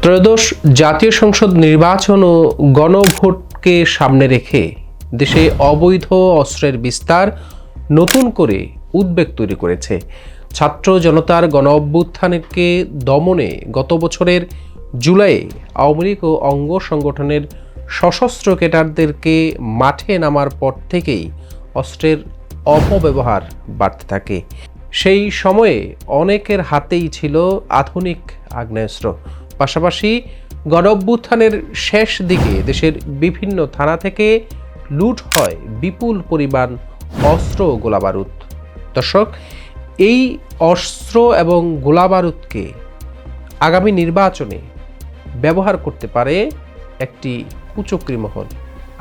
ত্রয়োদশ জাতীয় সংসদ নির্বাচন ও গণভোটকে সামনে রেখে দেশে অবৈধ অস্ত্রের বিস্তার নতুন করে উদ্বেগ তৈরি করেছে। ছাত্র জনতার গণ অভ্যুত্থানকে দমনে গত বছরের জুলাইয়ে আওয়ামী লীগ ও অঙ্গ সংগঠনের সশস্ত্র ক্যাডারদেরকে মাঠে নামার পর থেকেই অস্ত্রের অপব্যবহার বাড়তে থাকে। সেই সময়ে অনেকের হাতেই ছিল আধুনিক আগ্নেয়াস্ত্র। পাশাপাশি গণ অভ্যুত্থানের শেষ দিকে দেশের বিভিন্ন থানা থেকে লুট হয় বিপুল পরিমাণ অস্ত্র ও গোলাবারুদ। দর্শক, এই অস্ত্র এবং গোলাবারুদকে আগামী নির্বাচনে ব্যবহার করতে পারে একটি কুচক্রী মহল।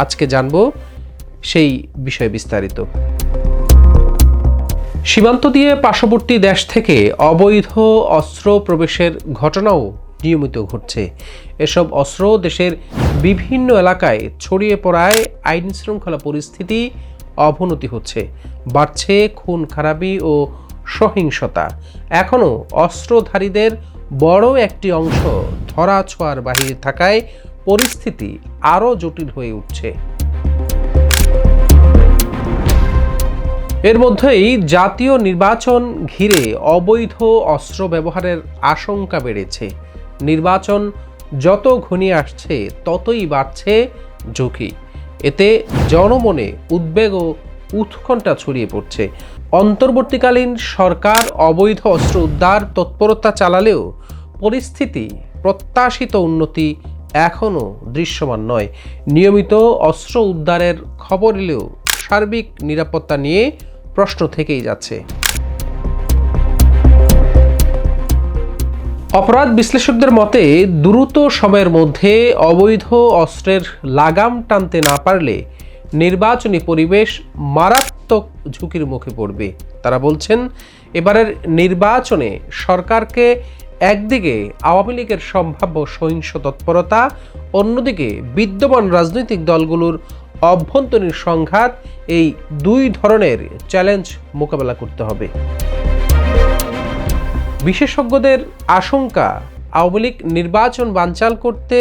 আজকে জানব সেই বিষয়ে বিস্তারিত। সীমান্ত দিয়ে পার্শ্ববর্তী দেশ থেকে অবৈধ অস্ত্র প্রবেশের ঘটনাও নিয়মিত ঘটছে। এসব অস্ত্র দেশের বিভিন্ন এলাকায় ছড়িয়ে পড়ায় আইন শৃঙ্খলা পরিস্থিতি অবনতি হচ্ছে, বাড়ছে খুন খারাপি ও সহিংসতা। এখনও অস্ত্রধারীদের বড় একটি অংশ ধরাছোঁয়ার বাহিরে থাকায় পরিস্থিতি আরও জটিল হয়ে উঠছে। এর মধ্যেই জাতীয় নির্বাচন ঘিরে অবৈধ অস্ত্র ব্যবহারের আশঙ্কা বেড়েছে। নির্বাচন যত ঘনিয়ে আসছে ততই বাড়ছে ঝুঁকি। এতে জনমনে উদ্বেগ ও উৎকণ্ঠা ছড়িয়ে পড়ছে। অন্তর্বর্তীকালীন সরকার অবৈধ অস্ত্র উদ্ধার তৎপরতা চালালেও পরিস্থিতি প্রত্যাশিত উন্নতি এখনও দৃশ্যমান নয়। নিয়মিত অস্ত্র উদ্ধারের খবর এলেও সার্বিক নিরাপত্তা নিয়ে প্রশ্ন থেকেই যাচ্ছে। অপরাধ বিশ্লেষকদের মতে দ্রুত সময়ের মধ্যে অবৈধ অস্ত্রের লাগাম টানতে না পারলে নির্বাচনী পরিবেশ মারাত্মক ঝুঁকির মুখে পড়বে। তারা বলছেন, এবারের নির্বাচনে সরকারকে একদিকে আওয়ামী লীগের সম্ভাব্য সহিংস তৎপরতা, অন্যদিকে বিদ্যমান রাজনৈতিক দলগুলোর অভ্যন্তরীণ সংঘাত, এই দুই ধরনের চ্যালেঞ্জ মোকাবেলা করতে হবে। বিশেষজ্ঞদের আশঙ্কা, আওয়ামী লীগ নির্বাচন বানচাল করতে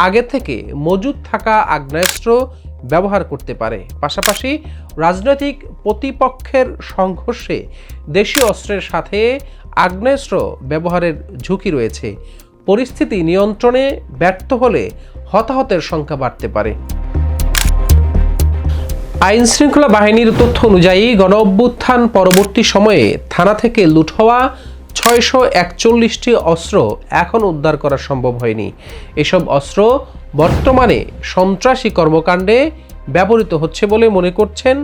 আগে থেকে মজুদ থাকা আগ্নেয়াস্ত্র ব্যবহার করতে পারে। পাশাপাশি রাজনৈতিক প্রতিপক্ষের সংঘর্ষে দেশীয় অস্ত্রের সাথে আগ্নেয়াস্ত্র ব্যবহারের ঝুঁকি রয়েছে। পরিস্থিতি নিয়ন্ত্রণে ব্যর্থ হলে হতাহতের সংখ্যা বাড়তে পারে। আইন শৃঙ্খলা বাহিনীর তথ্য অনুযায়ী গণ অভ্যুত্থান পরবর্তী সময়ে থানা থেকে লুট হওয়া 641টি অস্ত্র এখন উদ্ধার করা সম্ভব হয়নি। এসব অস্ত্র বর্তমানে সন্ত্রাসী কর্মকাণ্ডে ব্যবহৃত হচ্ছে বলে মনে করছেন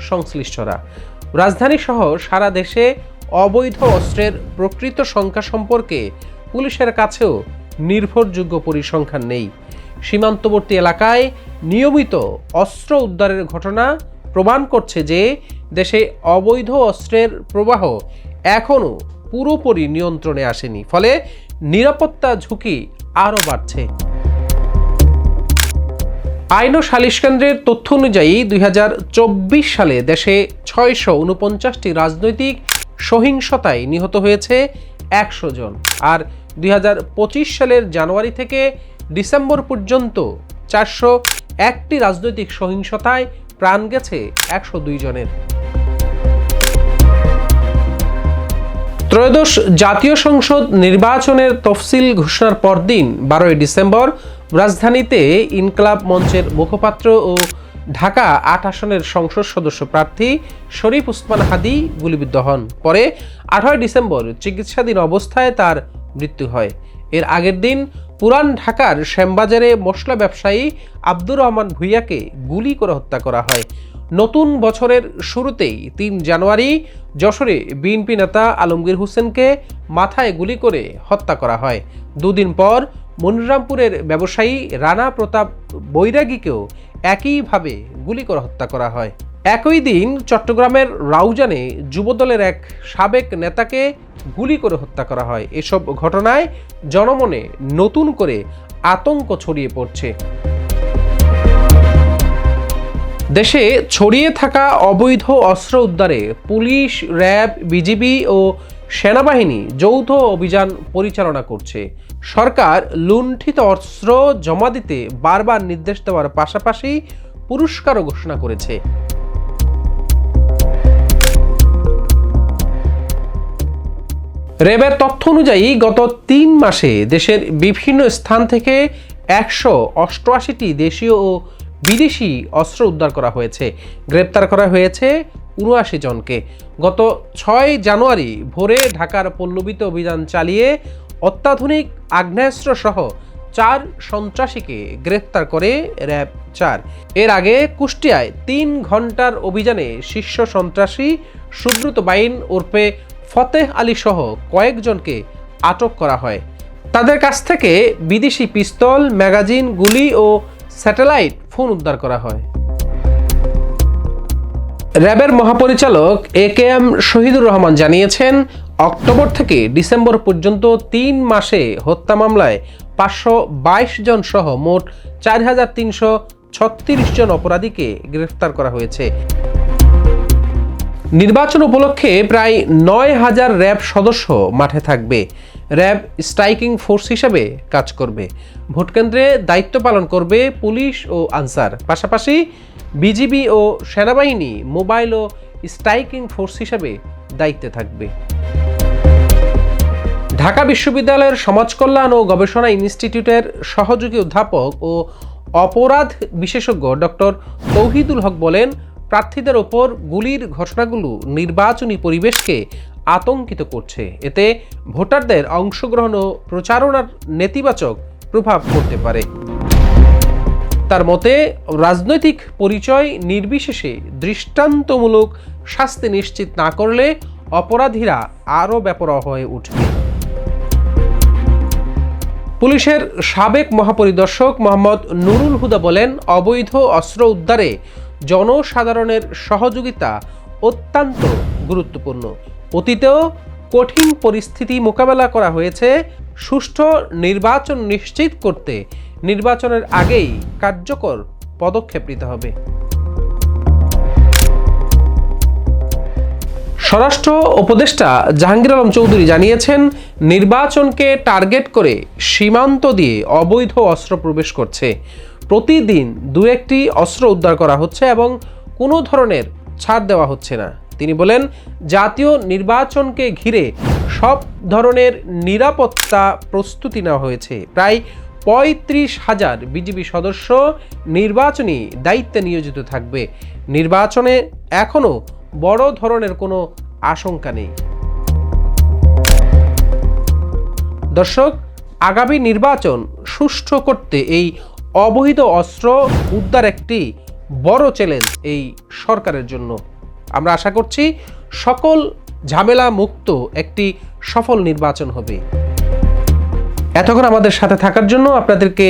সংশ্লিষ্টরা। রাজধানী সহ সারা দেশে অবৈধ অস্ত্রের প্রকৃত সংখ্যা সম্পর্কে পুলিশের কাছেও নির্ভরযোগ্য পরিসংখ্যান নেই। সীমান্তবর্তী এলাকায় নিয়মিত অস্ত্র উদ্ধারের ঘটনা প্রমাণ করছে যে দেশে অবৈধ অস্ত্রের প্রবাহ এখনও পুরোপুরি নিয়ন্ত্রণে আসেনি, ফলে নিরাপত্তা ঝুঁকি আরও বাড়ছে। আইন ও সালিশ কেন্দ্রের তথ্য অনুযায়ী 2024 সালে দেশে 649টি রাজনৈতিক সহিংসতায় নিহত হয়েছে 100 জন, আর 2025 সালের জানুয়ারি থেকে ডিসেম্বর পর্যন্ত 401টি রাজনৈতিক সহিংসতায় প্রাণ গেছে 102 জনের। ত্রয়োদশ জাতীয় সংসদ নির্বাচনের তফসিল ঘোষণার পরদিন 12 ডিসেম্বর রাজধানীতে ইনকলাব মঞ্চের মুখপাত্র ও ঢাকা 8 আসনের সংসদ সদস্য প্রার্থী শরীফ ওসমান হাদী গুলিবিদ্ধ হন। পরে 18 ডিসেম্বর চিকিৎসাধীন অবস্থায় তার মৃত্যু হয়। এর আগের দিন পুরান ঢাকার শ্যামবাজারে মশলা ব্যবসায়ী আব্দুর রহমান ভূঁইয়াকে গুলি করে হত্যা করা হয়। নতুন বছরের শুরুতেই 3 জানুয়ারি যশোরে বিএনপি নেতা আলমগীর হোসেনকে মাথায় গুলি করে হত্যা করা হয়। দুদিন পর মনিরামপুরের ব্যবসায়ী রানা প্রতাপ বৈরাগীকেও একইভাবে গুলি করে হত্যা করা হয়। একই দিন চট্টগ্রামের রাউজানে যুবদলের এক সাবেক নেতাকে গুলি করে হত্যা করা হয়। এসব ঘটনায় জনমনে নতুন করে আতঙ্ক ছড়িয়ে পড়ছে। দেশে ছড়িয়ে থাকা অবৈধ অস্ত্র উদ্ধারে পুলিশ, র্যাব, বিজিবি ও সেনাবাহিনী যৌথ অভিযান পরিচালনা করছে। সরকার লুণ্ঠিত অস্ত্র জমা দিতে বারবার নির্দেশ দেওয়ার পাশাপাশি পুরস্কারও ঘোষণা করেছে। র্যাবের তথ্য অনুযায়ী গত ৩ মাসে দেশের বিভিন্ন স্থান থেকে ১৮৮টি দেশীয় ও বিদেশি অস্ত্র উদ্ধার করা হয়েছে। গ্রেপ্তার করা হয়েছে ৭৯ জনকে। গত ৬ জানুয়ারি ভোরে ঢাকার পল্লবীতে অভিযান চালিয়ে অত্যাধুনিক আগ্নেয়াস্ত্র সহ ৪ সন্ত্রাসীকে গ্রেপ্তার করে র্যাব ৪। এর আগে কুষ্টিয়ায় ৩ ঘন্টার অভিযানে শীর্ষ সন্ত্রাসী সুব্রত বাইন ওরফে ফতেহ আলী সহ কয়েকজনকে আটক করা হয়। তাদের কাছ থেকে বিদেশি পিস্তল, ম্যাগাজিন, গুলি ও স্যাটেলাইট ফোন উদ্ধার করা হয়। র্যাবের মহাপরিচালক AKM শহীদুর রহমান জানিয়েছেন, অক্টোবর থেকে ডিসেম্বর পর্যন্ত ৩ মাসে হত্যা মামলায় ৫২২ জন সহ মোট ৪৩৩৬ জন অপরাধীকে গ্রেফতার করা হয়েছে। নির্বাচন উপলক্ষে প্রায় ৯,০০০ র্যাব সদস্য মাঠে থাকবে। র্যাব স্ট্রাইকিং ফোর্স হিসেবে কাজ করবে। ভোটকেন্দ্রে দায়িত্ব পালন করবে পুলিশ ও আনসার। পাশাপাশি বিজিবি ও সেনাবাহিনী মোবাইল ও স্ট্রাইকিং ফোর্স হিসেবে দায়িত্বে থাকবে। ঢাকা বিশ্ববিদ্যালয়ের সমাজকল্যাণ ও গবেষণা ইনস্টিটিউটের সহযোগী অধ্যাপক ও অপরাধ বিশেষজ্ঞ ডক্টর তৌহিদুল হক বলেন, প্রার্থীদের ওপর গুলির ঘটনাগুলো নির্বাচনী পরিবেশকে আতঙ্কিত করছে। এতে ভোটারদের অংশগ্রহণ ও প্রচারণার নেতিবাচক প্রভাব পড়তে পারে। তার মতে, রাজনৈতিক পরিচয় নির্বিশেষে দৃষ্টান্তমূলক শাস্তি নিশ্চিত না করলে অপরাধীরা আরও বেপরোয়া হয়ে উঠবে। পুলিশের সাবেক মহাপরিদর্শক মোহাম্মদ নুরুল হুদা বলেন, অবৈধ অস্ত্র উদ্ধারে জনসাধারণের সহযোগিতা অত্যন্ত গুরুত্বপূর্ণ। অতীতেও কঠিন পরিস্থিতি মোকাবেলা করা হয়েছে। সুষ্ঠু নির্বাচন নিশ্চিত করতে নির্বাচনের আগেই কার্যকর পদক্ষেপ নিতে হবে। স্বরাষ্ট্র উপদেষ্টা জাহাঙ্গীর আলম চৌধুরী জানিয়েছেন, নির্বাচনকে টার্গেট করে সীমান্ত দিয়ে অবৈধ অস্ত্র প্রবেশ করছে। প্রতিদিন ২-১টি অস্ত্র উদ্ধার করা হচ্ছে এবং কোনো ধরনের ছাড় দেওয়া হচ্ছে না। তিনি বলেন, জাতীয় নির্বাচনকে ঘিরে সব ধরনের নিরাপত্তা প্রস্তুতি নেওয়া হয়েছে। প্রায় ৩৫,০০০ বিজিবি সদস্য নির্বাচনী দায়িত্বে নিয়োজিত থাকবে। নির্বাচনে এখনও বড় ধরনের কোনো আশঙ্কা নেই। দর্শক, আগামী নির্বাচন সুষ্ঠু করতে এই অবৈধ অস্ত্র উদ্ধার একটি বড় চ্যালেঞ্জ এই সরকারের জন্য। আমরা আশা করছি সকল ঝামেলা মুক্ত একটি সফল নির্বাচন হবে। এতক্ষণ আমাদের সাথে থাকার জন্য আপনাদেরকে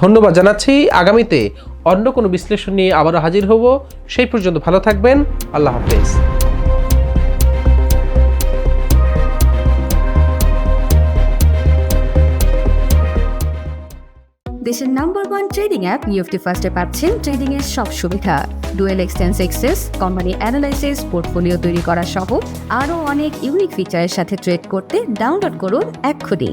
ধন্যবাদ জানাচ্ছি। আগামীতে অন্য কোনো বিশ্লেষণ নিয়ে আবারও হাজির হব। সেই পর্যন্ত ভালো থাকবেন। আল্লাহ হাফেজ। দেশের নাম্বার 1 ট্রেডিং অ্যাপ নিফটি ফার্স্টে পাচ্ছেন ট্রেডিং এর সব সুবিধা, dual exchange access, company analysis, portfolio তৈরি করা সহ আরও অনেক ইউনিক ফিচারের সাথে ট্রেড করতে ডাউনলোড করুন এক্ষুনি।